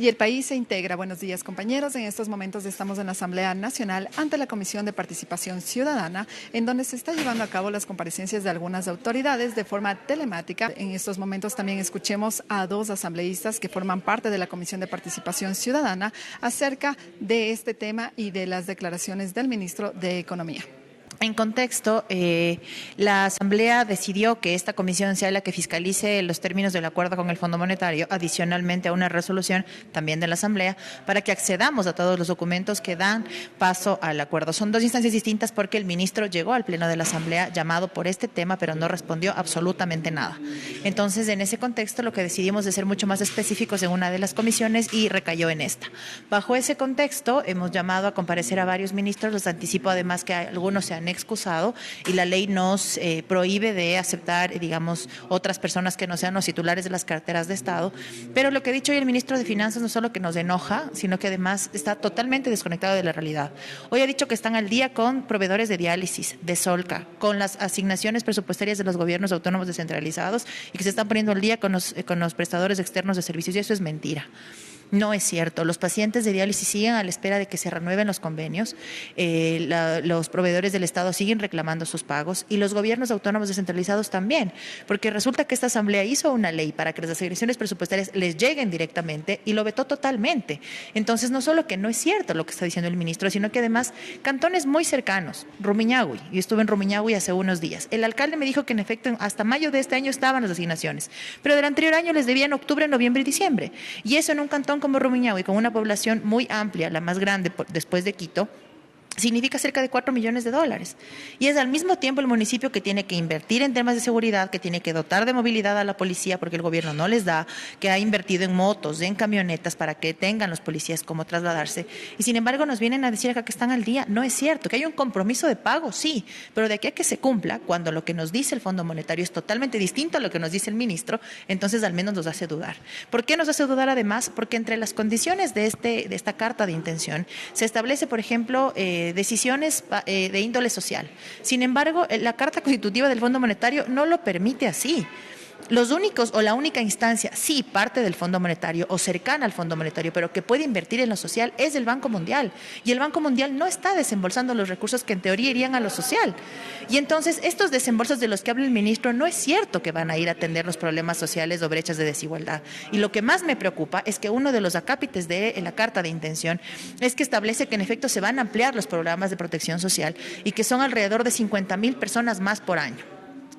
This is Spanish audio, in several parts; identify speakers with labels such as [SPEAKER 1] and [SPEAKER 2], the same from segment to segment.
[SPEAKER 1] Y el país se integra. Buenos días, compañeros. En estos momentos estamos en la Asamblea Nacional ante la Comisión de Participación Ciudadana, en donde se está llevando a cabo las comparecencias de algunas autoridades de forma telemática. En estos momentos también escuchemos a dos asambleístas que forman parte de la Comisión de Participación Ciudadana acerca de este tema y de las declaraciones del ministro de Economía.
[SPEAKER 2] En contexto, la Asamblea decidió que esta comisión sea la que fiscalice los términos del acuerdo con el Fondo Monetario, adicionalmente a una resolución también de la Asamblea, para que accedamos a todos los documentos que dan paso al acuerdo. Son dos instancias distintas porque el ministro llegó al Pleno de la Asamblea llamado por este tema, pero no respondió absolutamente nada. Entonces, en ese contexto, lo que decidimos es ser mucho más específicos en una de las comisiones y recayó en esta. Bajo ese contexto, hemos llamado a comparecer a varios ministros. Les anticipo además que algunos se han excusado y la ley nos prohíbe de aceptar, digamos, otras personas que no sean los titulares de las carteras de Estado. Pero lo que ha dicho hoy el ministro de Finanzas no solo que nos enoja, sino que además está totalmente desconectado de la realidad. Hoy ha dicho que están al día con proveedores de diálisis, de Solca, con las asignaciones presupuestarias de los gobiernos autónomos descentralizados y que se están poniendo al día con los prestadores externos de servicios, y eso es mentira. No es cierto. Los pacientes de diálisis siguen a la espera de que se renueven los convenios, los proveedores del Estado siguen reclamando sus pagos y los gobiernos autónomos descentralizados también, porque resulta que esta Asamblea hizo una ley para que las asignaciones presupuestarias les lleguen directamente y lo vetó totalmente. Entonces, no solo que no es cierto lo que está diciendo el ministro, sino que además cantones muy cercanos, Rumiñahui, yo estuve en Rumiñahui hace unos días, el alcalde me dijo que en efecto hasta mayo de este año estaban las asignaciones, pero del anterior año les debían octubre, noviembre y diciembre, y eso en un cantón como Rumiñahui, con una población muy amplia, la más grande después de Quito, significa cerca de 4 millones de dólares. Y es al mismo tiempo el municipio que tiene que invertir en temas de seguridad, que tiene que dotar de movilidad a la policía porque el gobierno no les da, que ha invertido en motos, en camionetas para que tengan los policías cómo trasladarse. Y sin embargo nos vienen a decir acá que están al día. No es cierto, que hay un compromiso de pago, sí, pero de aquí a que se cumpla, cuando lo que nos dice el Fondo Monetario es totalmente distinto a lo que nos dice el ministro, entonces al menos nos hace dudar. ¿Por qué nos hace dudar además? Porque entre las condiciones de esta carta de intención se establece, por ejemplo, decisiones de índole social. Sin embargo, la Carta Constitutiva del Fondo Monetario no lo permite así. Los únicos o la única instancia, sí, parte del Fondo Monetario o cercana al Fondo Monetario, pero que puede invertir en lo social es el Banco Mundial. Y el Banco Mundial no está desembolsando los recursos que en teoría irían a lo social. Y entonces estos desembolsos de los que habla el ministro no es cierto que van a ir a atender los problemas sociales o brechas de desigualdad. Y lo que más me preocupa es que uno de los acápites de la Carta de Intención es que establece que en efecto se van a ampliar los programas de protección social y que son alrededor de 50,000 personas más por año.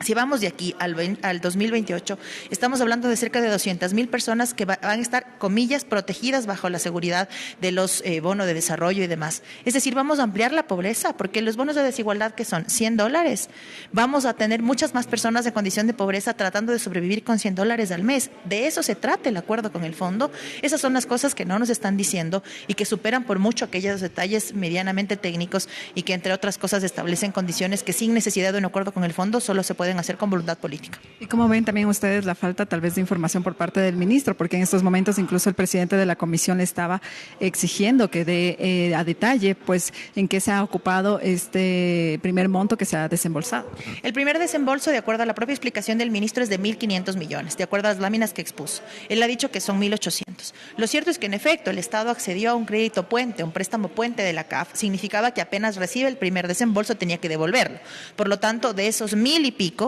[SPEAKER 2] Si vamos de aquí al 2028, estamos hablando de cerca de 200,000 personas que van a estar, comillas, protegidas bajo la seguridad de los bonos de desarrollo y demás. Es decir, vamos a ampliar la pobreza, porque los bonos de desigualdad, que son $100, vamos a tener muchas más personas en condición de pobreza tratando de sobrevivir con $100 al mes. De eso se trata el acuerdo con el fondo. Esas son las cosas que no nos están diciendo y que superan por mucho aquellos detalles medianamente técnicos y que, entre otras cosas, establecen condiciones que sin necesidad de un acuerdo con el fondo solo se pueden hacer con voluntad política.
[SPEAKER 1] ¿Y cómo ven también ustedes la falta tal vez de información por parte del ministro? Porque en estos momentos incluso el presidente de la comisión le estaba exigiendo que dé a detalle pues en qué se ha ocupado este primer monto que se ha desembolsado.
[SPEAKER 2] El primer desembolso, de acuerdo a la propia explicación del ministro, es de 1.500 millones, de acuerdo a las láminas que expuso. Él ha dicho que son 1.800. Lo cierto es que en efecto el Estado accedió a un crédito puente, un préstamo puente de la CAF, significaba que apenas recibe el primer desembolso tenía que devolverlo. Por lo tanto, de esos 1.000 y pico,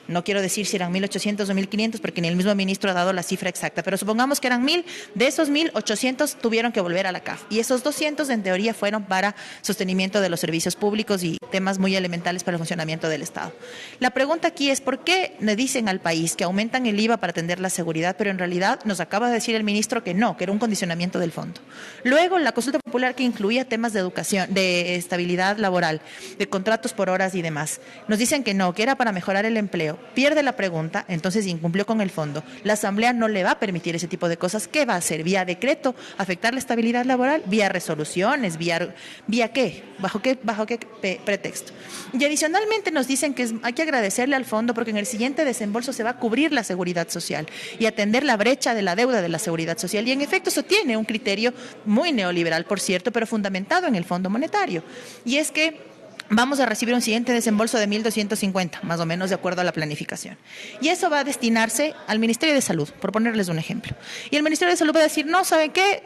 [SPEAKER 2] no quiero decir si eran 1.800 o 1.500 porque ni el mismo ministro ha dado la cifra exacta, pero supongamos que eran 1.000, de esos 1.800 tuvieron que volver a la CAF y esos 200 en teoría fueron para sostenimiento de los servicios públicos y temas muy elementales para el funcionamiento del Estado. La pregunta aquí es ¿por qué le dicen al país que aumentan el IVA para atender la seguridad, pero en realidad nos acaba de decir el ministro que no, que era un condicionamiento del fondo? Luego la consulta popular que incluía temas de educación, de estabilidad laboral, de contratos por horas y demás, nos dicen que no, que era para mejorar el empleo, pierde la pregunta, entonces incumplió con el fondo. La Asamblea no le va a permitir ese tipo de cosas. ¿Qué va a hacer? ¿Vía decreto? ¿Afectar la estabilidad laboral? ¿Vía resoluciones? ¿Vía qué? ¿Bajo qué pretexto? Y adicionalmente nos dicen que hay que agradecerle al fondo porque en el siguiente desembolso se va a cubrir la seguridad social y atender la brecha de la deuda de la seguridad social. Y en efecto eso tiene un criterio muy neoliberal, por cierto, pero fundamentado en el Fondo Monetario. Y es que vamos a recibir un siguiente desembolso de 1.250, más o menos de acuerdo a la planificación. Y eso va a destinarse al Ministerio de Salud, por ponerles un ejemplo. Y el Ministerio de Salud va a decir, no, ¿saben qué?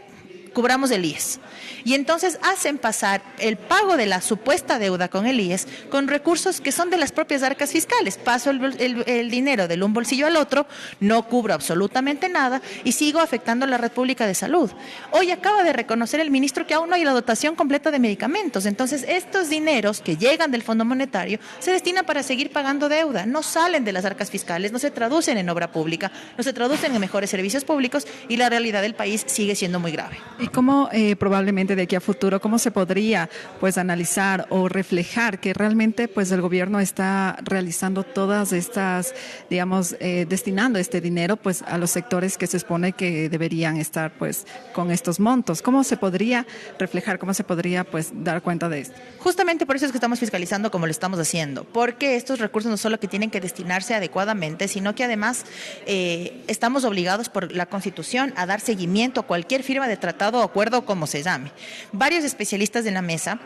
[SPEAKER 2] Cubramos el IES. Y entonces hacen pasar el pago de la supuesta deuda con el IES con recursos que son de las propias arcas fiscales. Paso el dinero de un bolsillo al otro, no cubro absolutamente nada y sigo afectando a la red pública de salud. Hoy acaba de reconocer el ministro que aún no hay la dotación completa de medicamentos. Entonces, estos dineros que llegan del Fondo Monetario se destinan para seguir pagando deuda. No salen de las arcas fiscales, no se traducen en obra pública, no se traducen en mejores servicios públicos y la realidad del país sigue siendo muy grave.
[SPEAKER 1] ¿Y cómo probablemente de aquí a futuro, cómo se podría pues analizar o reflejar que realmente pues el gobierno está realizando todas estas, digamos, destinando este dinero pues a los sectores que se supone que deberían estar pues con estos montos? ¿Cómo se podría reflejar, cómo se podría pues dar cuenta de esto?
[SPEAKER 2] Justamente por eso es que estamos fiscalizando como lo estamos haciendo, porque estos recursos no solo que tienen que destinarse adecuadamente, sino que además estamos obligados por la Constitución a dar seguimiento a cualquier firma de tratado o acuerdo, como se llame. Varios especialistas de la mesa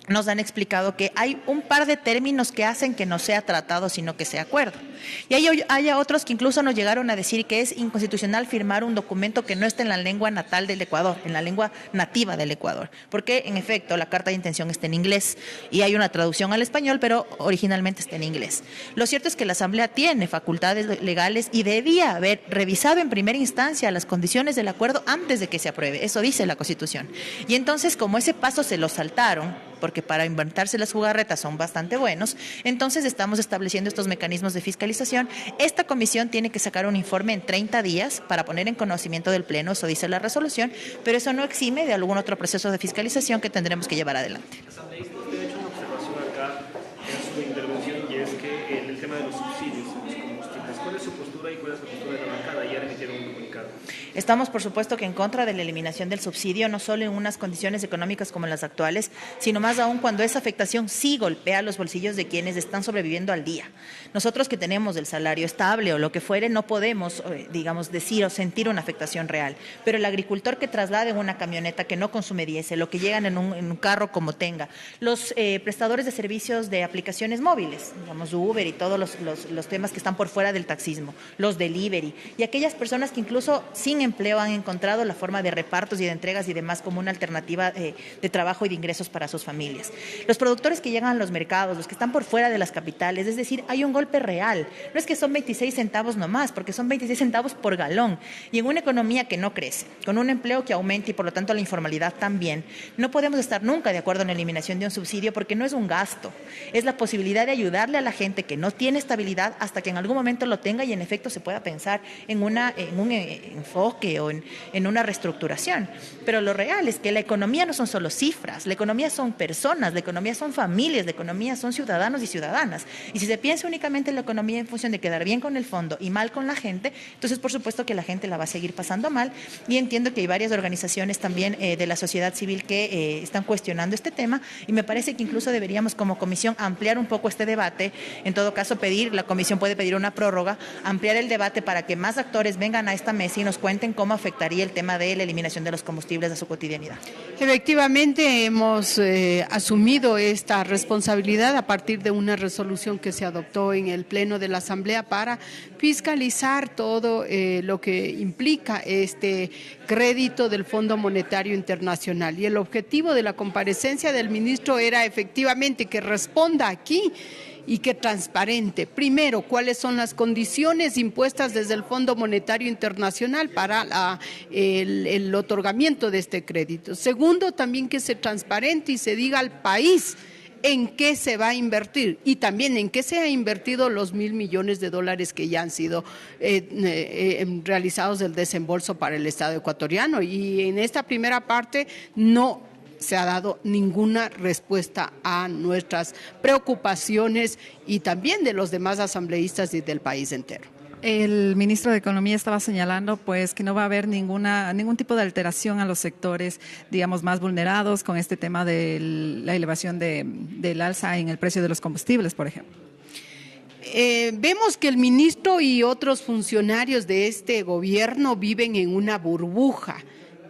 [SPEAKER 2] nos han explicado que hay un par de términos que hacen que no sea tratado, sino que sea acuerdo. Y hay otros que incluso nos llegaron a decir que es inconstitucional firmar un documento que no esté en la lengua natal del Ecuador, en la lengua nativa del Ecuador. Porque, en efecto, la carta de intención está en inglés y hay una traducción al español, pero originalmente está en inglés. Lo cierto es que la Asamblea tiene facultades legales y debía haber revisado en primera instancia las condiciones del acuerdo antes de que se apruebe. Eso dice la Constitución. Y entonces, como ese paso se lo saltaron, porque para inventarse las jugarretas son bastante buenos, entonces estamos estableciendo estos mecanismos de fiscalización. Esta comisión tiene que sacar un informe en 30 días para poner en conocimiento del Pleno, eso dice la resolución, pero eso no exime de algún otro proceso de fiscalización que tendremos que llevar adelante.
[SPEAKER 3] Asambleísta, usted ha hecho una observación acá en su intervención y es que en el tema de los subsidios en los combustibles, ¿cuál es su postura y cuál es la postura de la bancada? Ayer emitieron un comunicado.
[SPEAKER 2] Estamos, por supuesto, que en contra de la eliminación del subsidio, no solo en unas condiciones económicas como las actuales, sino más aún cuando esa afectación sí golpea los bolsillos de quienes están sobreviviendo al día. Nosotros que tenemos el salario estable o lo que fuere, no podemos, digamos, decir o sentir una afectación real. Pero el agricultor que traslade en una camioneta, que no consume diésel, o que llegan en un carro como tenga, los prestadores de servicios de aplicaciones móviles, digamos Uber y todos los temas que están por fuera del taxismo, los delivery, y aquellas personas que incluso sin empleo han encontrado la forma de repartos y de entregas y demás como una alternativa de trabajo y de ingresos para sus familias. Los productores que llegan a los mercados, los que están por fuera de las capitales, es decir, hay un golpe real. No es que son 26 centavos nomás, porque son 26 centavos por galón. Y en una economía que no crece, con un empleo que aumenta y por lo tanto la informalidad también, no podemos estar nunca de acuerdo en la eliminación de un subsidio porque no es un gasto, es la posibilidad de ayudarle a la gente que no tiene estabilidad hasta que en algún momento lo tenga y en efecto se pueda pensar en un enfoque o en una reestructuración. Pero lo real es que la economía no son solo cifras, la economía son personas, la economía son familias, la economía son ciudadanos y ciudadanas. Y si se piensa únicamente en la economía en función de quedar bien con el fondo y mal con la gente, entonces por supuesto que la gente la va a seguir pasando mal. Y entiendo que hay varias organizaciones también de la sociedad civil que están cuestionando este tema y me parece que incluso deberíamos como comisión ampliar un poco este debate. En todo caso, la comisión puede pedir una prórroga, ampliar el debate para que más actores vengan a esta mesa y nos cuenten cómo afectaría el tema de la eliminación de los combustibles a su cotidianidad.
[SPEAKER 4] Efectivamente, hemos asumido esta responsabilidad a partir de una resolución que se adoptó en el Pleno de la Asamblea para fiscalizar todo lo que implica este crédito del Fondo Monetario Internacional. Y el objetivo de la comparecencia del ministro era efectivamente que responda aquí y que transparente. Primero, cuáles son las condiciones impuestas desde el Fondo Monetario Internacional para el otorgamiento de este crédito. Segundo, también que se transparente y se diga al país en qué se va a invertir y también en qué se ha invertido los $1.000 millones que ya han sido realizados del desembolso para el Estado ecuatoriano. Y en esta primera parte no se ha dado ninguna respuesta a nuestras preocupaciones y también de los demás asambleístas y del país entero.
[SPEAKER 1] El ministro de Economía estaba señalando pues que no va a haber ningún tipo de alteración a los sectores, digamos, más vulnerados con este tema de la elevación del alza en el precio de los combustibles, por ejemplo.
[SPEAKER 4] Vemos que el ministro y otros funcionarios de este gobierno viven en una burbuja.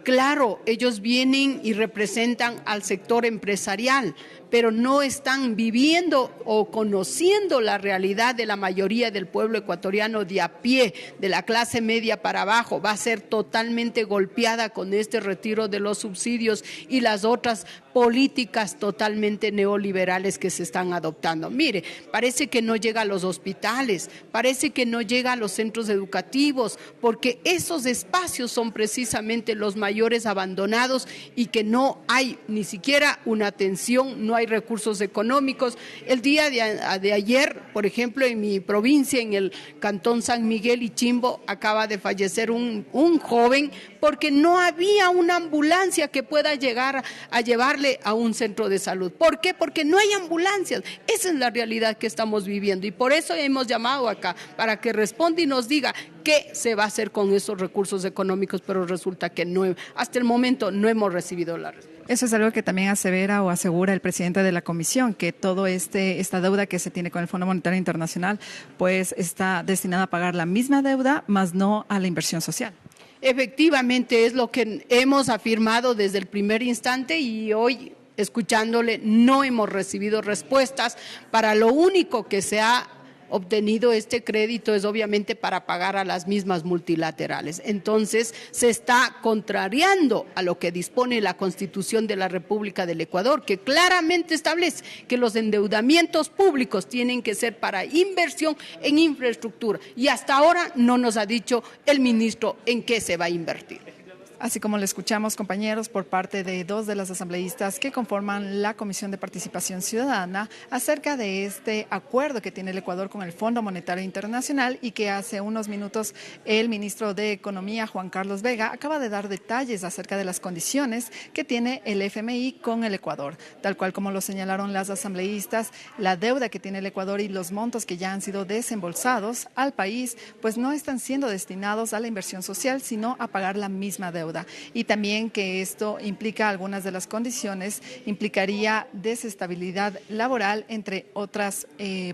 [SPEAKER 4] Claro, ellos vienen y representan al sector empresarial, pero no están viviendo o conociendo la realidad de la mayoría del pueblo ecuatoriano de a pie, de la clase media para abajo. Va a ser totalmente golpeada con este retiro de los subsidios y las otras políticas totalmente neoliberales que se están adoptando. Mire, parece que no llega a los hospitales, parece que no llega a los centros educativos, porque esos espacios son precisamente los mayores abandonados y que no hay ni siquiera una atención, no hay recursos económicos. El día de ayer, por ejemplo, en mi provincia, en el cantón San Miguel y Chimbo, acaba de fallecer un joven porque no había una ambulancia que pueda llegar a llevarle a un centro de salud. ¿Por qué? Porque no hay ambulancias. Esa es la realidad que estamos viviendo y por eso hemos llamado acá, para que responda y nos diga qué se va a hacer con esos recursos económicos, pero resulta que no, hasta el momento no hemos recibido la respuesta.
[SPEAKER 1] Eso es algo que también asevera o asegura el presidente de la comisión, que todo esta deuda que se tiene con el Fondo Monetario Internacional pues está destinada a pagar la misma deuda, más no a la inversión social.
[SPEAKER 4] Efectivamente, es lo que hemos afirmado desde el primer instante y hoy, escuchándole, no hemos recibido respuestas. Para lo único que se ha obtenido este crédito es obviamente para pagar a las mismas multilaterales. Entonces, se está contrariando a lo que dispone la Constitución de la República del Ecuador, que claramente establece que los endeudamientos públicos tienen que ser para inversión en infraestructura. Y hasta ahora no nos ha dicho el ministro en qué se va a invertir.
[SPEAKER 1] Así como le escuchamos, compañeros, por parte de dos de las asambleístas que conforman la Comisión de Participación Ciudadana acerca de este acuerdo que tiene el Ecuador con el Fondo Monetario Internacional y que hace unos minutos el ministro de Economía, Juan Carlos Vega, acaba de dar detalles acerca de las condiciones que tiene el FMI con el Ecuador. Tal cual como lo señalaron las asambleístas, la deuda que tiene el Ecuador y los montos que ya han sido desembolsados al país, pues no están siendo destinados a la inversión social, sino a pagar la misma deuda. Y también que esto implica algunas de las condiciones, implicaría desestabilidad laboral, entre otras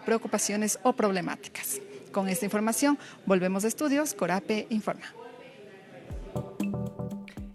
[SPEAKER 1] preocupaciones o problemáticas. Con esta información, volvemos a estudios. Corape informa.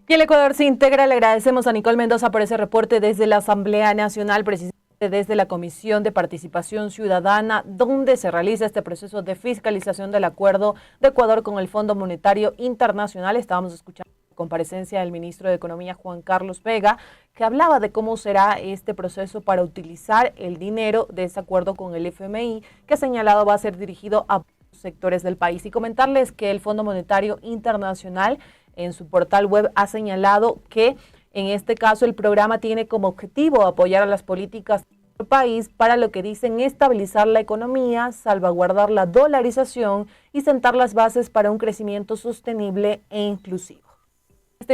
[SPEAKER 5] Y el Ecuador se integra. Le agradecemos a Nicole Mendoza por ese reporte desde la Asamblea Nacional, precisamente desde la Comisión de Participación Ciudadana, donde se realiza este proceso de fiscalización del acuerdo de Ecuador con el Fondo Monetario Internacional. Estábamos escuchando la comparecencia del ministro de Economía, Juan Carlos Vega, que hablaba de cómo será este proceso para utilizar el dinero de ese acuerdo con el FMI, que ha señalado va a ser dirigido a sectores del país. Y comentarles que el Fondo Monetario Internacional en su portal web ha señalado que en este caso el programa tiene como objetivo apoyar a las políticas del país para lo que dicen estabilizar la economía, salvaguardar la dolarización y sentar las bases para un crecimiento sostenible e inclusivo.